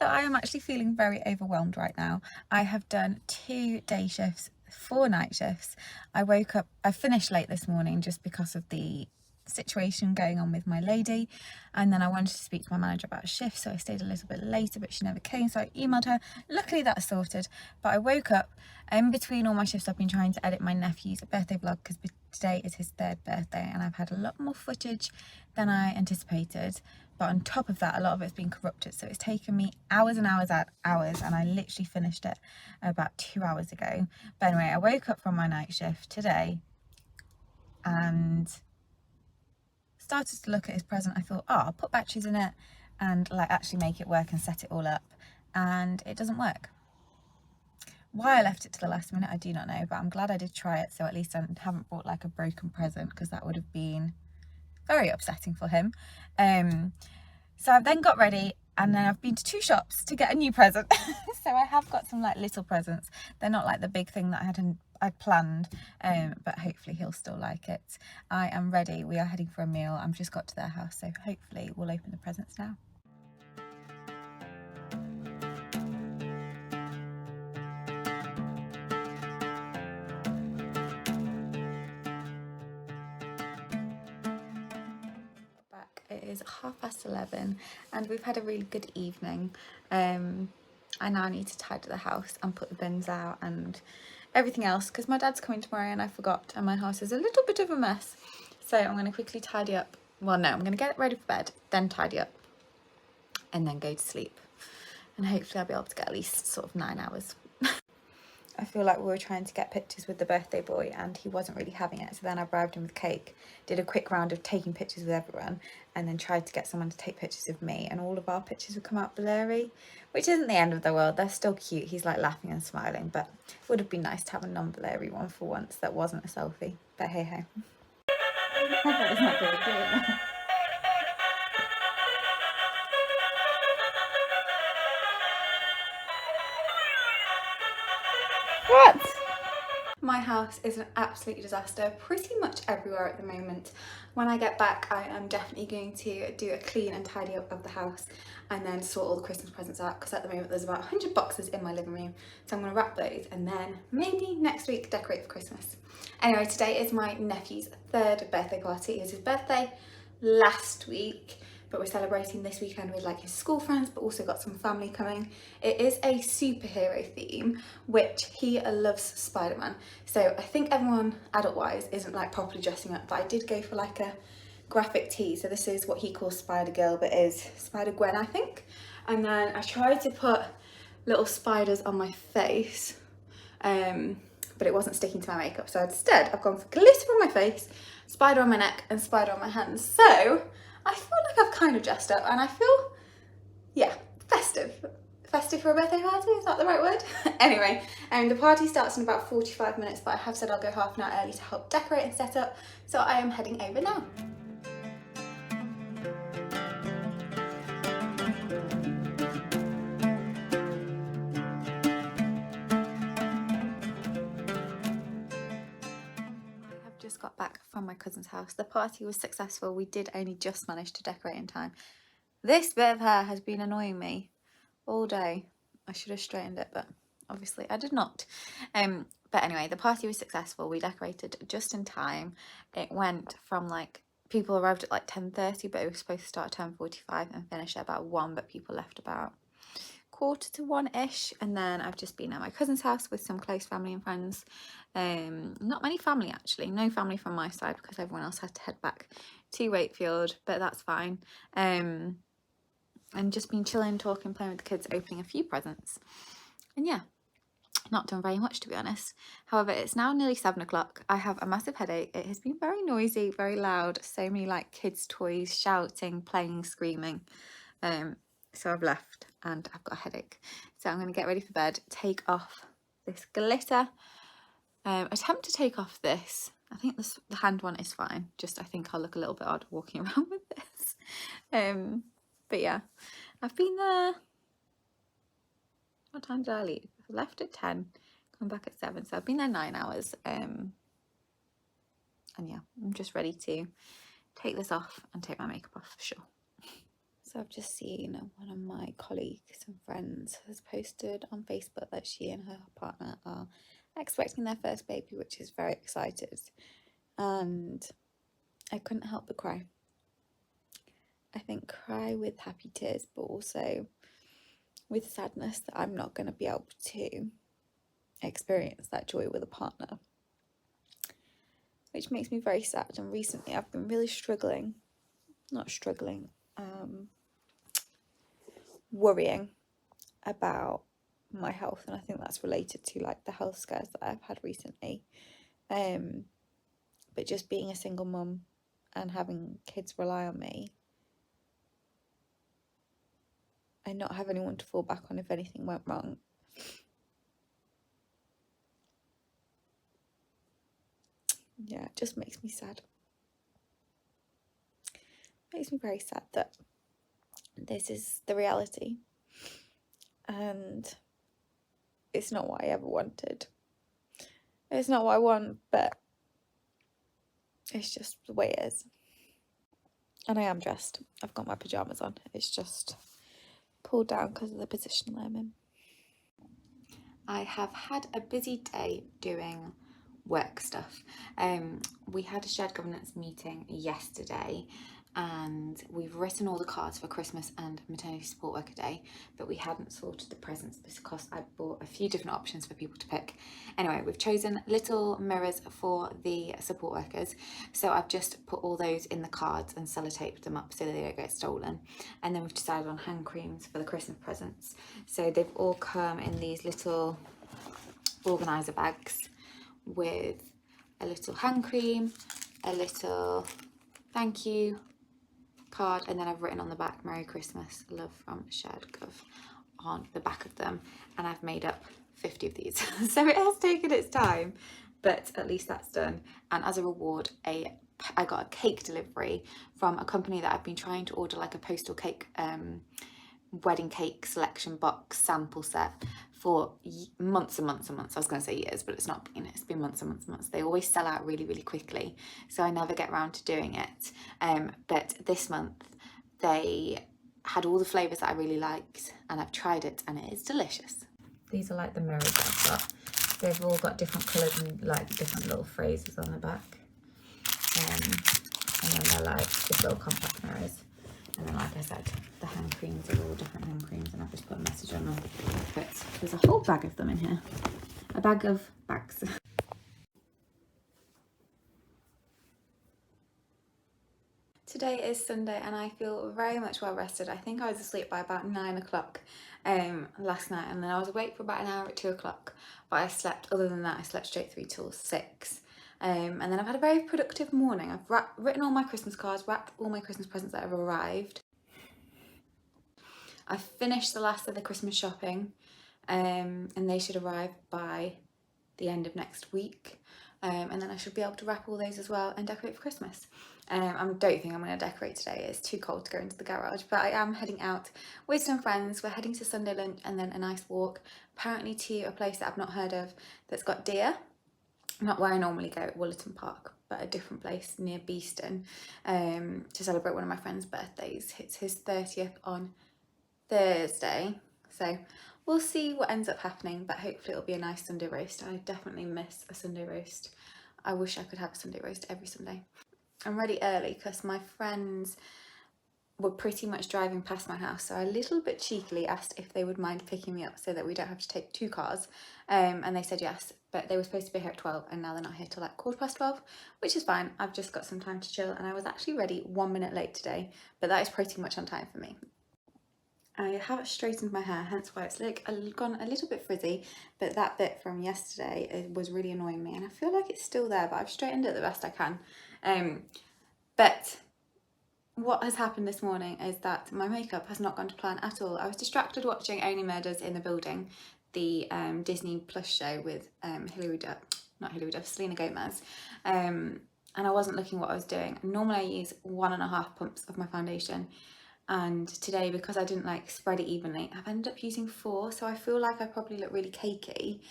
So I am actually feeling very overwhelmed right now. I have done 2 day shifts, 4 night shifts. I finished late this morning just because of the situation going on with my lady, and then I wanted to speak to my manager about a shift, so I stayed a little bit later, but she never came, so I emailed her. Luckily that's sorted, but I woke up in between all my shifts. I've been trying to edit my nephew's birthday vlog because today is his 3rd birthday, and I've had a lot more footage than I anticipated. But on top of that, a lot of it's been corrupted, so it's taken me hours and hours, and I literally finished it about 2 hours ago. But anyway, I woke up from my night shift today and started to look at his present. I thought, oh, I'll put batteries in it and like actually make it work and set it all up, and it doesn't work. Why I left it to the last minute, I do not know, but I'm glad I did try it, so at least I haven't brought like a broken present, because that would have been very upsetting for him. So I've then got ready, and then I've been to 2 shops to get a new present. So I have got some like little presents. They're not like the big thing that I'd planned, but hopefully he'll still like it. I am ready. We are heading for a meal. I've just got to their house, so hopefully we'll open the presents now. It is 11:30 and we've had a really good evening. I now need to tidy the house and put the bins out and everything else, because my dad's coming tomorrow and I forgot, and my house is a little bit of a mess. So I'm going to quickly tidy up. Well, no, I'm going to get it ready for bed, then tidy up, and then go to sleep. And hopefully I'll be able to get at least sort of 9 hours. I feel like we were trying to get pictures with the birthday boy and he wasn't really having it, so then I bribed him with cake, did a quick round of taking pictures with everyone, and then tried to get someone to take pictures of me, and all of our pictures would come out blurry, which isn't the end of the world. They're still cute. He's like laughing and smiling, but it would have been nice to have a non-blurry one for once that wasn't a selfie, but hey ho. It's not good, do it now. What? My house is an absolute disaster pretty much everywhere at the moment. When I get back, I am definitely going to do a clean and tidy up of the house and then sort all the Christmas presents out, because at the moment there's about 100 boxes in my living room. So I'm going to wrap those and then maybe next week decorate for Christmas. Anyway, today is my nephew's 3rd birthday party. It was his birthday last week, but we're celebrating this weekend with like his school friends, but also got some family coming. It is a superhero theme, which he loves Spider-Man. So I think everyone adult wise isn't like properly dressing up, but I did go for like a graphic tee. So this is what he calls Spider Girl, but is Spider Gwen, I think. And then I tried to put little spiders on my face, but it wasn't sticking to my makeup. So instead I've gone for glitter on my face, spider on my neck, and spider on my hands. So I feel like I've kind of dressed up, and I feel, yeah, festive. Festive for a birthday party, is that the right word? Anyway, the party starts in about 45 minutes, but I have said I'll go half an hour early to help decorate and set up, so I am heading over now. Just got back from my cousin's house. The party was successful. We did only just manage to decorate in time. This bit of hair has been annoying me all day. I should have straightened it, but obviously I did not. But anyway, the party was successful. We decorated just in time. It went from like, people arrived at like 10:30, but it was supposed to start at 10:45 and finish at about 1, but people left about 1:45-ish. And then I've just been at my cousin's house with some close family and friends. Not many family actually, no family from my side because everyone else had to head back to Wakefield, but that's fine. And just been chilling, talking, playing with the kids, opening a few presents, and yeah, not done very much to be honest. However, it's now nearly 7 o'clock. I have a massive headache. It has been very noisy, very loud, so many like kids' toys, shouting, playing, screaming. So I've left and I've got a headache. So I'm going to get ready for bed, take off this glitter, attempt to take off this. I think the hand one is fine. Just I think I'll look a little bit odd walking around with this. But yeah, I've been there. What time did I leave? I left at 10, come back at 7. So I've been there 9 hours. And yeah, I'm just ready to take this off and take my makeup off for sure. So I've just seen one of my colleagues and friends has posted on Facebook that she and her partner are expecting their first baby, which is very excited. And I couldn't help but cry. I think cry with happy tears, but also with sadness that I'm not going to be able to experience that joy with a partner, which makes me very sad. And recently I've been really worrying about my health, and I think that's related to like the health scares that I've had recently. But just being a single mum and having kids rely on me and not have anyone to fall back on if anything went wrong, yeah, it just makes me sad. It makes me very sad that this is the reality, and it's not what I ever wanted. It's not what I want, but it's just the way it is. And I am dressed. I've got my pyjamas on. It's just pulled down because of the position I'm in. I have had a busy day doing work stuff. We had a shared governance meeting yesterday, and we've written all the cards for Christmas and Maternity Support Worker Day, but we hadn't sorted the presents because I bought a few different options for people to pick. Anyway, we've chosen little mirrors for the support workers, so I've just put all those in the cards and sellotaped them up so that they don't get stolen. And then we've decided on hand creams for the Christmas presents. So they've all come in these little organiser bags with a little hand cream, a little thank you card, and then I've written on the back Merry Christmas, love from Shared Gov on the back of them, and I've made up 50 of these. So it has taken its time, but at least that's done. And as a reward, I got a cake delivery from a company that I've been trying to order like a postal cake wedding cake selection box sample set for months and months and months. I was going to say years, but it's not been. It's been months and months and months. They always sell out really, really quickly, so I never get around to doing it. But this month they had all the flavours that I really liked, and I've tried it, and it is delicious. These are like the mirrors that I've got. They've all got different colours and like different little phrases on the back. And then they're like just little compact mirrors. And then, like I said, the hand creams are all different hand creams, and I've just put a message on them. But there's a whole bag of them in here. A bag of bags. Today is Sunday and I feel very much well rested. I think I was asleep by about 9 o'clock last night, and then I was awake for about an hour at 2 o'clock. But I slept, other than that, I slept straight through till 6. And then I've had a very productive morning. I've written all my Christmas cards, wrapped all my Christmas presents that have arrived. I've finished the last of the Christmas shopping, and they should arrive by the end of next week. And then I should be able to wrap all those as well and decorate for Christmas. I don't think I'm going to decorate today. It's too cold to go into the garage, but I am heading out with some friends. We're heading to Sunday lunch and then a nice walk, apparently to a place that I've not heard of that's got deer. Not where I normally go at Woollerton Park, but a different place near Beeston, to celebrate one of my friend's birthdays. It's his 30th on Thursday, so we'll see what ends up happening, but hopefully it'll be a nice Sunday roast. I definitely miss a Sunday roast. I wish I could have a Sunday roast every Sunday. I'm ready early because my friends were pretty much driving past my house, so I a little bit cheekily asked if they would mind picking me up so that we don't have to take 2 cars, and they said yes, but they were supposed to be here at 12 and now they're not here till like 12:15, which is fine. I've just got some time to chill, and I was actually ready 1 minute late today, but that is pretty much on time for me. I have straightened my hair, hence why it's like gone a little bit frizzy, but that bit from yesterday was really annoying me, and I feel like it's still there, but I've straightened it the best I can. But what has happened this morning is that my makeup has not gone to plan at all. I was distracted watching Only Murders in the Building, the Disney Plus show with Selena Gomez, and I wasn't looking what I was doing. Normally I use 1.5 pumps of my foundation, and today, because I didn't like spread it evenly, I've ended up using 4, so I feel like I probably look really cakey.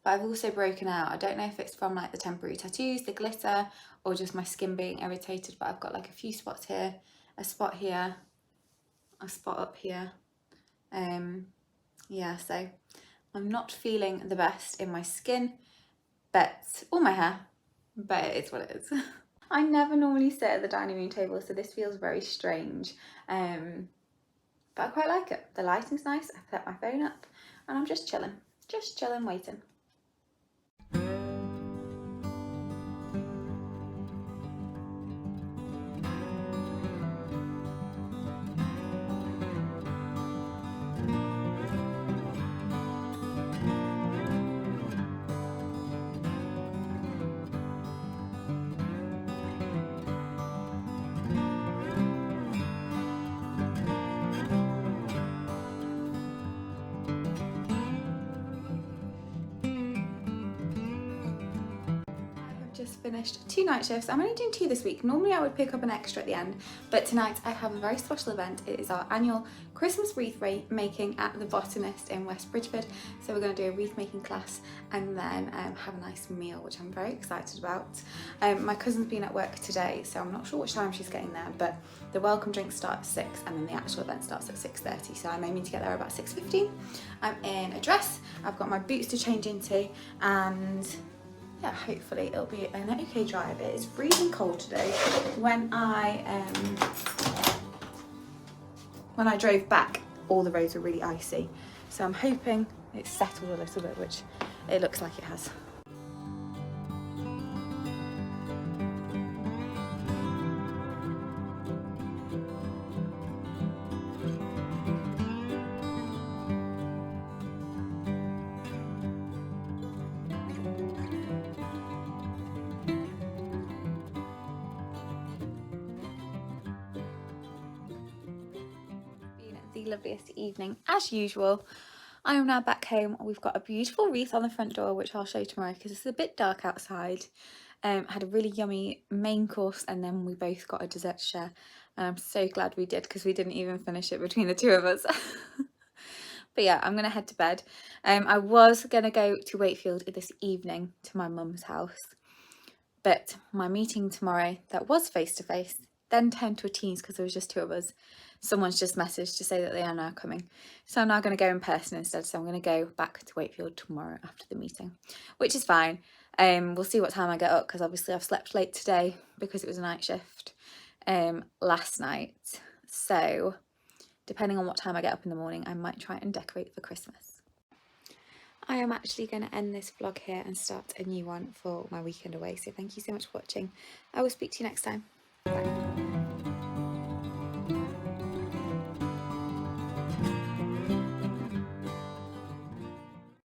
But I've also broken out. I don't know if it's from like the temporary tattoos, the glitter, or just my skin being irritated, but I've got like a few spots here, a spot here, a spot up here. Yeah, so I'm not feeling the best in my skin, but, or my hair, but it is what it is. I never normally sit at the dining room table, so this feels very strange, but I quite like it. The lighting's nice, I put my phone up, and I'm just chilling, waiting. Just finished 2 night shifts. I'm only doing 2 this week. Normally I would pick up an extra at the end, but tonight I have a very special event. It is our annual Christmas wreath making at the Botanist in West Bridgford. So we're going to do a wreath making class and then have a nice meal, which I'm very excited about. My cousin's been at work today, so I'm not sure which time she's getting there, but the welcome drinks start at 6 and then the actual event starts at 6:30. So I'm aiming to get there about 6:15. I'm in a dress, I've got my boots to change into, and yeah, hopefully it'll be an okay drive. It is freezing cold today. When I drove back, all the roads were really icy. So I'm hoping it's settled a little bit, which it looks like it has. The loveliest evening as usual. I am now back home. We've got a beautiful wreath on the front door, which I'll show you tomorrow because it's a bit dark outside. Had a really yummy main course and then we both got a dessert to share, and I'm so glad we did because we didn't even finish it between the two of us. But yeah, I'm gonna head to bed. I was gonna go to Wakefield this evening to my mum's house, but my meeting tomorrow that was face to face then turned to a Teams because there was just 2 of us. Someone's just messaged to say that they are now coming. So I'm now going to go in person instead. So I'm going to go back to Wakefield tomorrow after the meeting, which is fine. We'll see what time I get up because obviously I've slept late today because it was a night shift last night. So depending on what time I get up in the morning, I might try and decorate for Christmas. I am actually going to end this vlog here and start a new one for my weekend away. So thank you so much for watching. I will speak to you next time. Bye.